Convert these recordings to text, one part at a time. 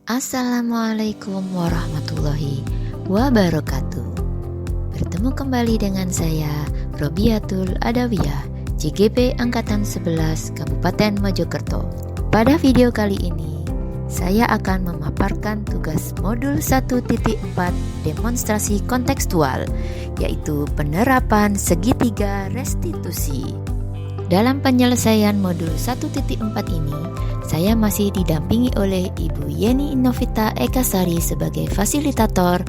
Assalamualaikum warahmatullahi wabarakatuh. Bertemu kembali dengan saya, Robiatul Adawiyah, CGP Angkatan 11 Kabupaten Mojokerto. Pada video kali ini, saya akan memaparkan tugas modul 1.4 demonstrasi kontekstual, yaitu penerapan segitiga restitusi. Dalam penyelesaian modul 1.4 ini, saya masih didampingi oleh Ibu Yeni Novita Ekasari sebagai fasilitator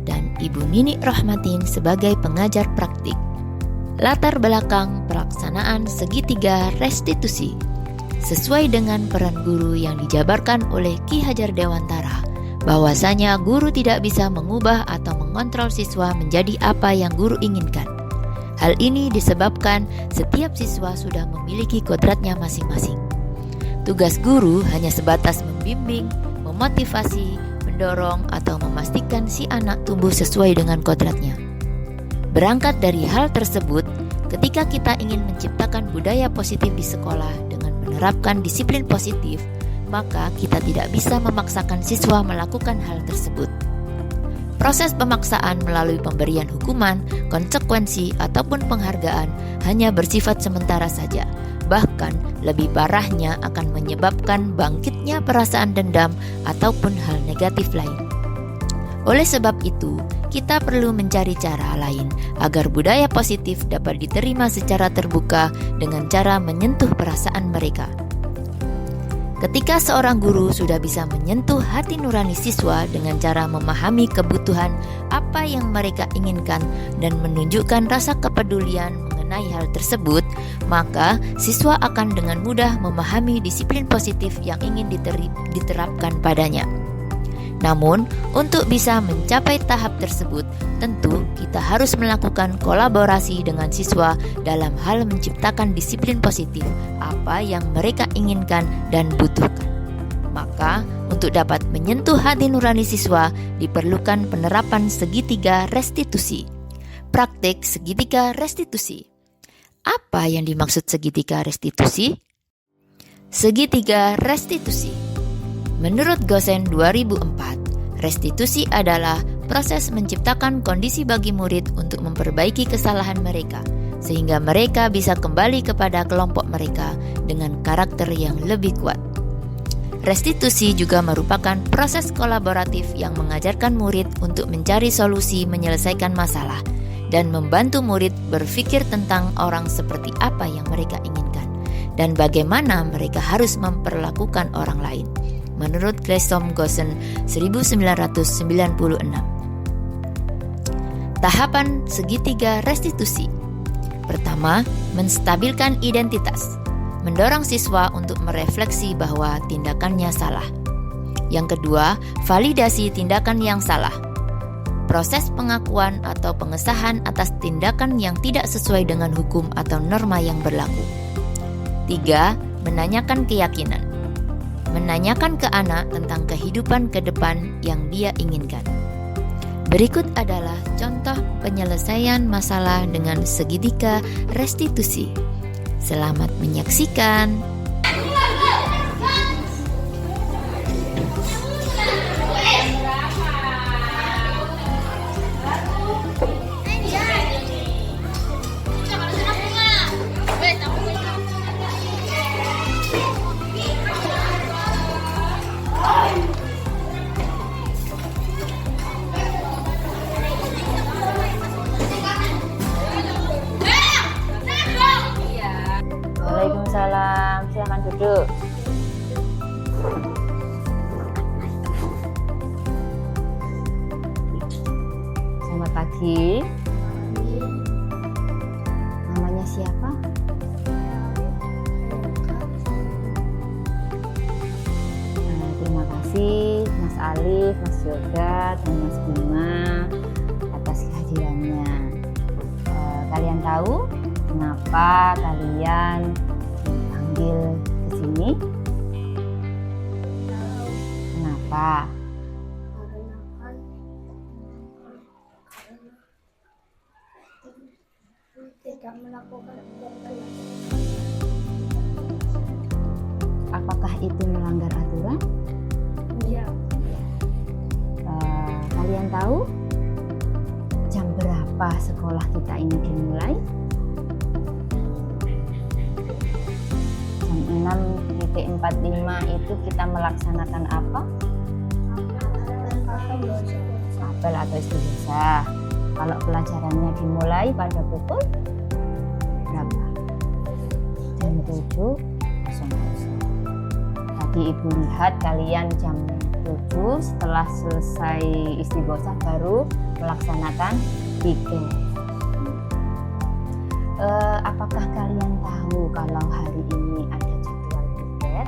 dan Ibu Nini Rahmatin sebagai pengajar praktik. Latar belakang pelaksanaan segitiga restitusi sesuai dengan peran guru yang dijabarkan oleh Ki Hajar Dewantara, bahwasanya guru tidak bisa mengubah atau mengontrol siswa menjadi apa yang guru inginkan. Hal ini disebabkan setiap siswa sudah memiliki kodratnya masing-masing. Tugas guru hanya sebatas membimbing, memotivasi, mendorong, atau memastikan si anak tumbuh sesuai dengan kodratnya. Berangkat dari hal tersebut, ketika kita ingin menciptakan budaya positif di sekolah dengan menerapkan disiplin positif, maka kita tidak bisa memaksakan siswa melakukan hal tersebut. Proses pemaksaan melalui pemberian hukuman, konsekuensi, ataupun penghargaan hanya bersifat sementara saja. Bahkan lebih parahnya akan menyebabkan bangkitnya perasaan dendam ataupun hal negatif lain. Oleh sebab itu, kita perlu mencari cara lain agar budaya positif dapat diterima secara terbuka dengan cara menyentuh perasaan mereka. Ketika seorang guru sudah bisa menyentuh hati nurani siswa dengan cara memahami kebutuhan apa yang mereka inginkan dan menunjukkan rasa kepedulian mengenai hal tersebut, maka siswa akan dengan mudah memahami disiplin positif yang ingin diterapkan padanya. Namun, untuk bisa mencapai tahap tersebut, tentu kita harus melakukan kolaborasi dengan siswa dalam hal menciptakan disiplin positif apa yang mereka inginkan dan butuhkan. Maka, untuk dapat menyentuh hati nurani siswa, diperlukan penerapan segitiga restitusi. Praktik segitiga restitusi. Apa yang dimaksud segitiga restitusi? Segitiga restitusi. Menurut Gosen 2004, restitusi adalah proses menciptakan kondisi bagi murid untuk memperbaiki kesalahan mereka, sehingga mereka bisa kembali kepada kelompok mereka dengan karakter yang lebih kuat. Restitusi juga merupakan proses kolaboratif yang mengajarkan murid untuk mencari solusi menyelesaikan masalah dan membantu murid berpikir tentang orang seperti apa yang mereka inginkan dan bagaimana mereka harus memperlakukan orang lain. Menurut Gleason Gosen 1996. Tahapan segitiga restitusi. Pertama, menstabilkan identitas. Mendorong siswa untuk merefleksi bahwa tindakannya salah. Yang kedua, validasi tindakan yang salah. Proses pengakuan atau pengesahan atas tindakan yang tidak sesuai dengan hukum atau norma yang berlaku. Tiga, menanyakan keyakinan. Menanyakan ke anak tentang kehidupan ke depan yang dia inginkan. Berikut adalah contoh penyelesaian masalah dengan segitiga restitusi. Selamat menyaksikan. Waalaikumsalam, silakan duduk. Selamat pagi. Namanya siapa? Terima kasih Mas Alif, Mas Yoga, dan Mas Bima atas kehadirannya. Kalian tahu kenapa kalian dipanggil ke sini? Kenapa? Tidak melakukan Apakah itu melanggar aturan? Iya. kalian tahu jam berapa sekolah kita ini dimulai? Jam 6.45 itu kita melaksanakan apa? Apel atau istighosah. Kalau pelajarannya dimulai pada pukul berapa? Jam 7.00. Tadi Ibu lihat kalian jam 7 setelah selesai istighosah baru melaksanakan piket. Apakah kalian tahu kalau hari ini ada jadwal piket?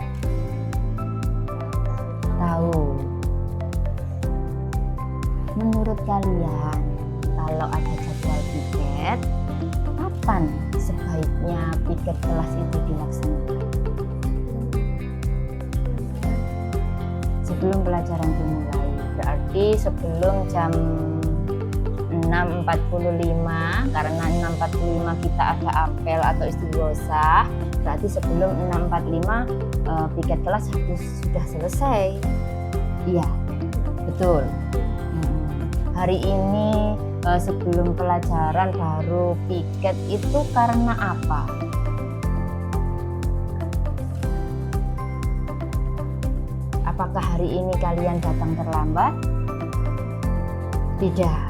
Tahu. Menurut kalian kalau ada jadwal piket, kapan sebaiknya piket kelas itu dilaksanakan? Sebelum pelajaran dimulai, berarti sebelum jam 6.45, karena 6.45 kita ada apel atau istighosah, berarti sebelum 6.45 piket kelas harus sudah selesai. Iya, betul. Hari ini sebelum pelajaran baru piket itu karena apa? Apakah hari ini kalian datang terlambat? Tidak.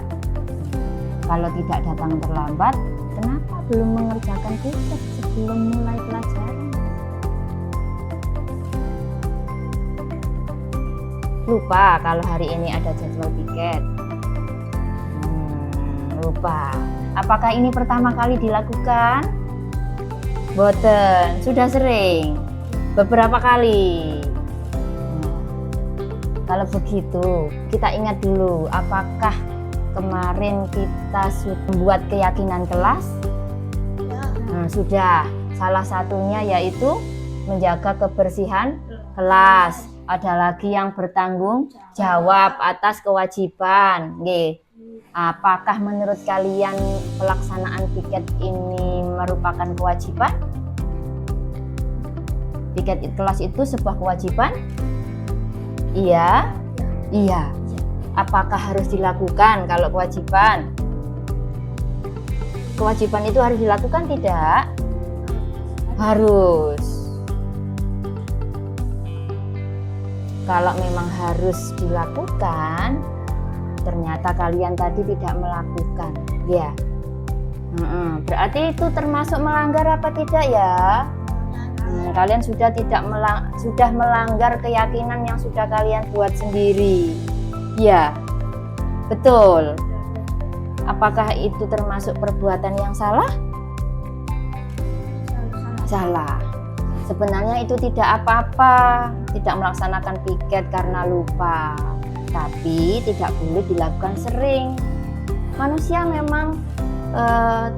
Kalau tidak datang terlambat, kenapa belum mengerjakan piket sebelum mulai pelajaran? Lupa kalau hari ini ada jadwal piket. Lupa. Apakah ini pertama kali dilakukan? Boten, sudah sering. Beberapa kali. Kalau begitu, kita ingat dulu, apakah kemarin kita sudah membuat keyakinan kelas? Sudah. Salah satunya yaitu menjaga kebersihan kelas. Ada lagi yang bertanggung jawab atas kewajiban. Apakah menurut kalian pelaksanaan piket ini merupakan kewajiban? Piket kelas itu sebuah kewajiban? Iya. Iya. Apakah harus dilakukan kalau kewajiban? Kewajiban itu harus dilakukan tidak? Harus. Kalau memang harus dilakukan, ternyata kalian tadi tidak melakukan, ya. Berarti itu termasuk melanggar apa tidak ya? Kalian sudah sudah melanggar keyakinan yang sudah kalian buat sendiri. Ya, betul. Apakah itu termasuk perbuatan yang salah? Salah. Sebenarnya itu tidak apa-apa, tidak melaksanakan piket karena lupa. Tapi tidak boleh dilakukan sering. Manusia memang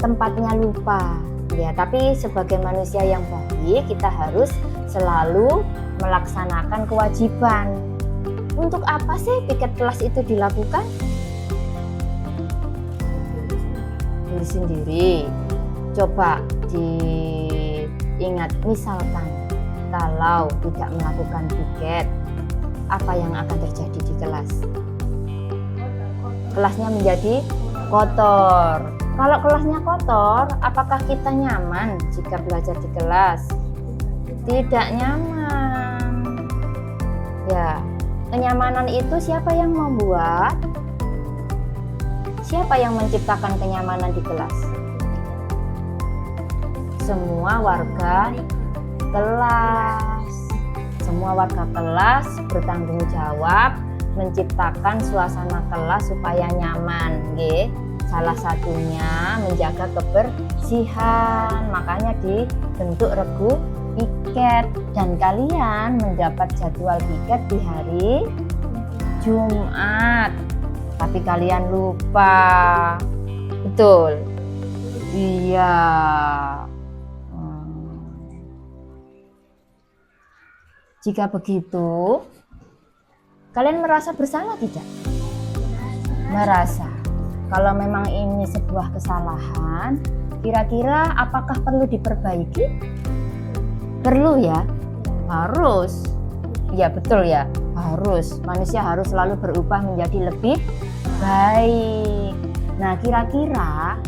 tempatnya lupa. Ya, tapi sebagai manusia yang baik, kita harus selalu melaksanakan kewajiban. Untuk apa sih piket kelas itu dilakukan? Diri sendiri. Coba diingat, misalkan kalau tidak melakukan piket, apa yang akan terjadi di kelas? Kelasnya menjadi kotor. Kalau kelasnya kotor, apakah kita nyaman jika belajar di kelas? Tidak nyaman. Ya, kenyamanan itu siapa yang membuat? Siapa yang menciptakan kenyamanan di kelas? Semua warga kelas. Semua warga kelas bertanggung jawab menciptakan suasana kelas supaya nyaman, nggih. Salah satunya menjaga kebersihan, makanya dibentuk regu piket. Dan kalian mendapat jadwal piket di hari Jumat, tapi kalian lupa. Betul? Iya. Jika begitu, kalian merasa bersalah tidak? Merasa. Kalau memang ini sebuah kesalahan, kira-kira apakah perlu diperbaiki? Perlu ya? Harus. Ya betul ya, harus. Manusia harus selalu berubah menjadi lebih Baik. Nah, kira-kira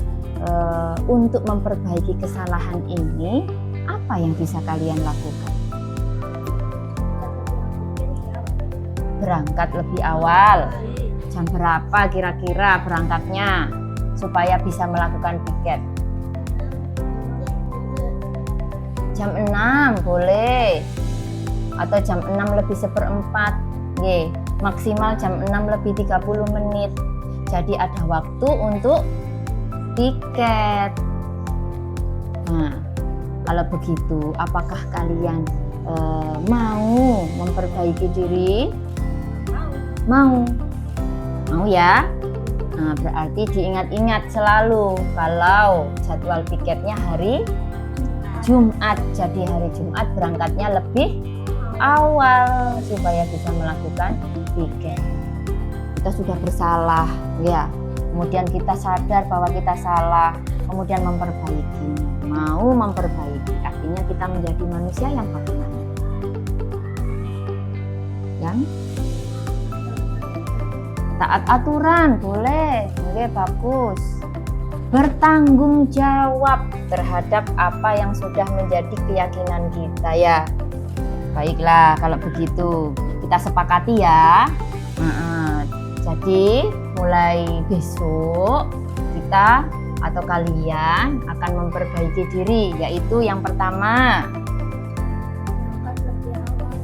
untuk memperbaiki kesalahan ini, apa yang bisa kalian lakukan? Berangkat lebih awal. Jam berapa kira-kira berangkatnya supaya bisa melakukan piket? Jam 6 boleh. Atau jam 6 lebih seperempat. Maksimal jam 6 lebih 30 menit. Jadi ada waktu untuk piket. Nah, kalau begitu, apakah kalian mau memperbaiki diri? Mau ya? Nah, berarti diingat-ingat selalu kalau jadwal piketnya hari Jumat. Jadi hari Jumat berangkatnya lebih awal supaya bisa melakukan piket. Kita sudah bersalah, ya. Kemudian kita sadar bahwa kita salah, kemudian memperbaiki. Mau memperbaiki, artinya kita menjadi manusia yang bagaimana? Yang taat aturan, boleh, bagus. Bertanggung jawab terhadap apa yang sudah menjadi keyakinan kita, ya. Baiklah, kalau begitu kita sepakati ya. Jadi mulai besok kita atau kalian akan memperbaiki diri, yaitu yang pertama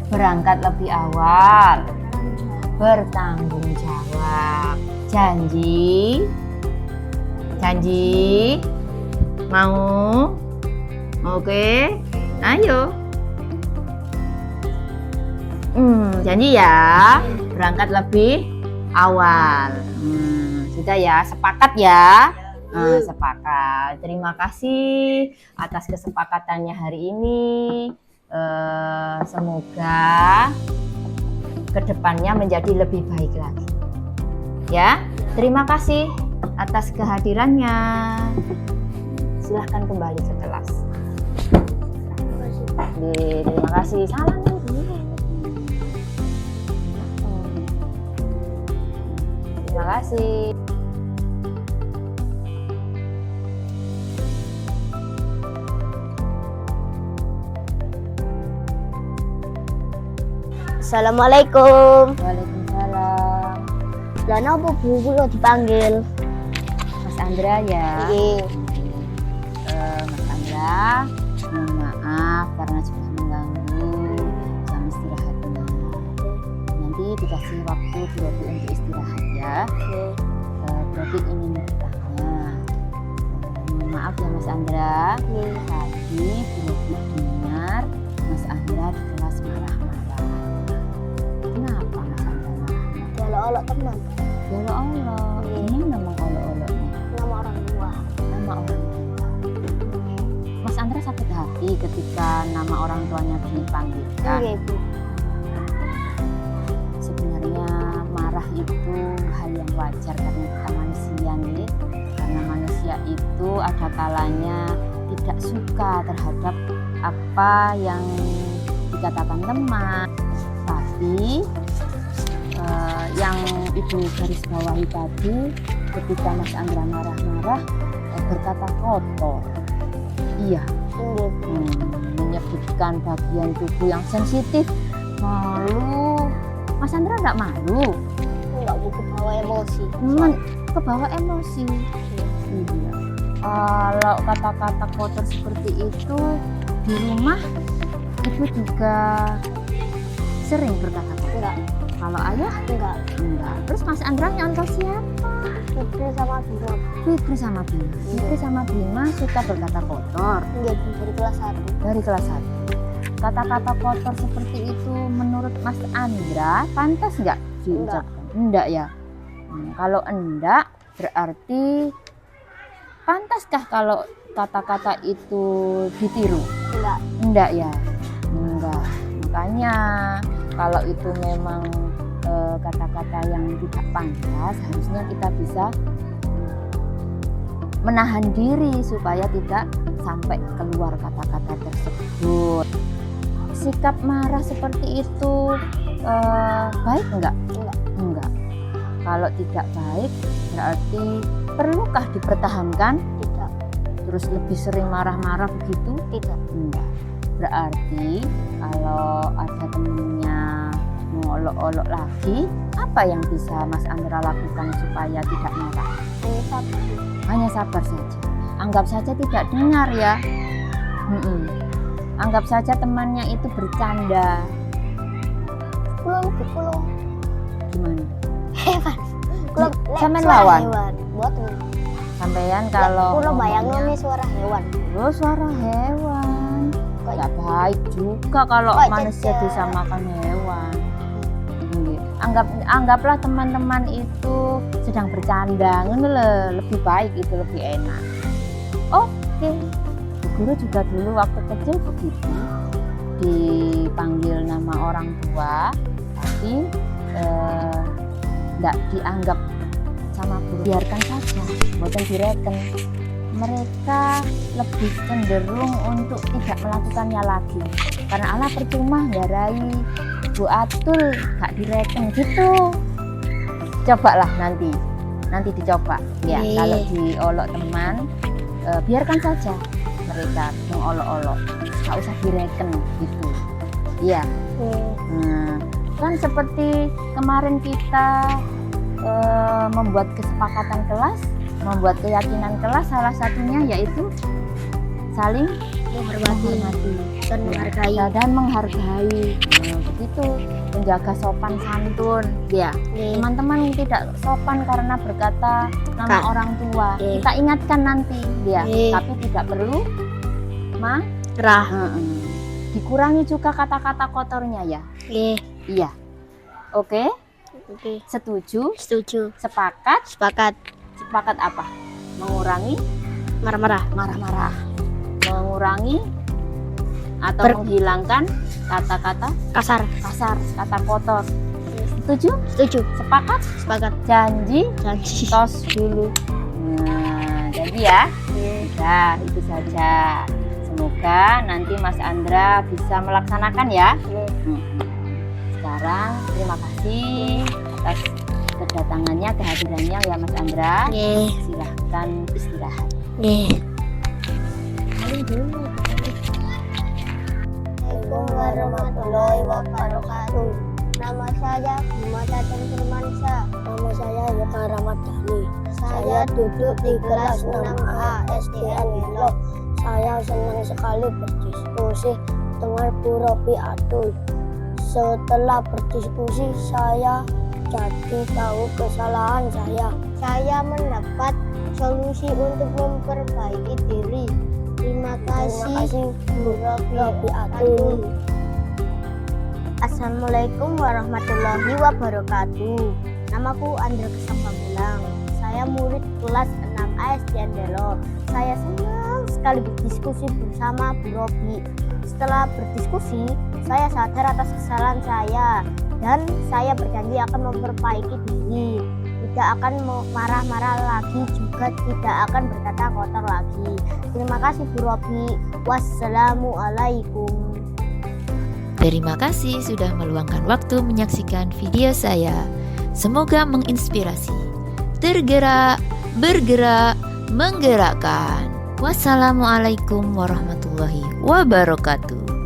berangkat lebih awal, bertanggung jawab, janji, mau, oke, ayo, janji ya, berangkat lebih awal. Sudah ya, sepakat ya. Sepakat. Terima kasih atas kesepakatannya hari ini. Semoga kedepannya menjadi lebih baik lagi. Ya, terima kasih atas kehadirannya. Silahkan kembali ke kelas. Terima kasih. Salam dulu. Terima kasih. Assalamualaikum. Waalaikumsalam. Lah napa Bu kula dipanggil? Mas Andra ya. Nggih. Mas Andra, mohon maaf karena sudah mengganggu jam istirahatnya. Nanti dikasih waktu 2 untuk istirahat ya. Berarti ingin bertanya. Mohon maaf ya Mas Andra. Tadi Berarti dengar Mas Andra di kelas marah-marah. Kenapa Mas Andra marah-marah? Olok-olok teman. Olok-olok. Ini nama olok-oloknya. Nama orang tua. Nama orang tua. Mas Andra sakit hati ketika nama orang tuanya dipanggilkan. Nggih, Bu. Sebenarnya marah itu hal yang wajar karena kita manusia nih. Karena manusia itu ada kalanya tidak suka terhadap apa yang dikatakan teman. Tapi yang Ibu garis bawahi tadi, ketika Mas Andra marah-marah berkata kotor. Iya, menyebutkan bagian tubuh yang sensitif. Malu. Mas Andra enggak malu? Enggak, Bu, kebawa emosi. Kebawa emosi. Iya. Kalau kata-kata kotor seperti itu di rumah, Ibu juga sering berkata kotor. Enggak. Kalau ayah? Enggak. Terus Mas Andra nyontoh siapa? Fikri sama Bima. Fikri sama Bima. Fikri sama Bima suka berkata kotor. Nggih, Bu, dari kelas 1. Dari kelas 1. Kata-kata kotor seperti itu menurut Mas Andra pantas nggak diucapkan? Enggak ya. Kalau enggak berarti pantaskah kalau kata-kata itu ditiru? Enggak. Enggak ya. Enggak. Makanya kalau itu memang kata-kata yang tidak pantas, harusnya kita bisa menahan diri supaya tidak sampai keluar kata-kata tersebut. Sikap marah seperti itu baik enggak? Enggak. Enggak. Kalau tidak baik berarti perlukah dipertahankan? Tidak. Terus lebih sering marah-marah begitu? Tidak. Enggak. Berarti kalau ada temennya mengolok-olok lagi, apa yang bisa Mas Andra lakukan supaya tidak marah? Hanya satu. Hanya sabar saja. Anggap saja tidak dengar ya. Anggap saja temannya itu bercanda. Kulung. Gimana? Hewan. Kulung. Sampean Suara lawan? hewan. Boten. Sampean kalau Kulung bayangno ngomongnya, nih suara hewan. oh suara hewan. Kok Nggak baik juga kalau Kok manusia cecek? disamakan hewan. Nggih. Anggaplah teman-teman itu sedang bercanda, ngono lho, lebih baik itu lebih enak. Oke. Bu Guru juga dulu waktu kecil begitu, dipanggil nama orang tua, tapi enggak dianggap sama guru, biarkan saja, boten direken. Mereka lebih cenderung untuk tidak melakukannya lagi, karena Allah percuma nggarai Bu Atul gak direken gitu. Cobalah nanti dicoba ya. Oke. Kalau diolok teman, biarkan saja mereka mengolok-olok, gak usah direken gitu ya. Nah, kan seperti kemarin kita membuat kesepakatan kelas, membuat keyakinan kelas, salah satunya yaitu saling menghormati dan menghargai. Ya, dan menghargai. Begitu, menjaga sopan santun ya. Teman-teman tidak sopan karena berkata nama Kak. orang tua, Oke. kita ingatkan nanti ya. Oke. Tapi tidak perlu Gerah. dikurangi juga kata-kata kotornya ya. Iya. Oke, Oke. setuju, Setuju. sepakat. Sepakat. Sepakat apa? Mengurangi Marah-marah. marah-marah, mengurangi atau Ber- menghilangkan kata-kata Kasar. kasar, kata kotor. Setuju? Setuju. Sepakat? Sepakat. Janji? Janji. Tos dulu. Nah, janji ya. Nah, itu saja. Semoga nanti Mas Andra bisa melaksanakan ya. Sekarang terima kasih atas kedatangannya, kehadirannya ya Mas Andra. Silahkan istirahat. Assalamualaikum warahmatullahi wabarakatuh. Nama saya Bima Cacing Firmansyah. Nama saya Yoga Ramadhani. Saya duduk di kelas 6A SDN Melo. Saya senang sekali berdiskusi dengan Bu Robi Atul. Setelah berdiskusi, saya jadi tahu kesalahan saya. Saya mendapat solusi untuk memperbaiki diri. Terima kasih Bu Robi Atul. Assalamualaikum warahmatullahi wabarakatuh. Namaku Andra Kesambamulang. Saya murid kelas 6A SDN Delo. Saya senang sekali berdiskusi bersama Bu Robi. Setelah berdiskusi, saya sadar atas kesalahan saya dan saya berjanji akan memperbaiki diri. Tidak akan marah-marah lagi, juga tidak akan berkata kotor lagi. Terima kasih Bu Robi. Wassalamualaikum. Terima kasih sudah meluangkan waktu menyaksikan video saya. Semoga menginspirasi. Tergerak, bergerak, menggerakkan. Wassalamualaikum warahmatullahi wabarakatuh.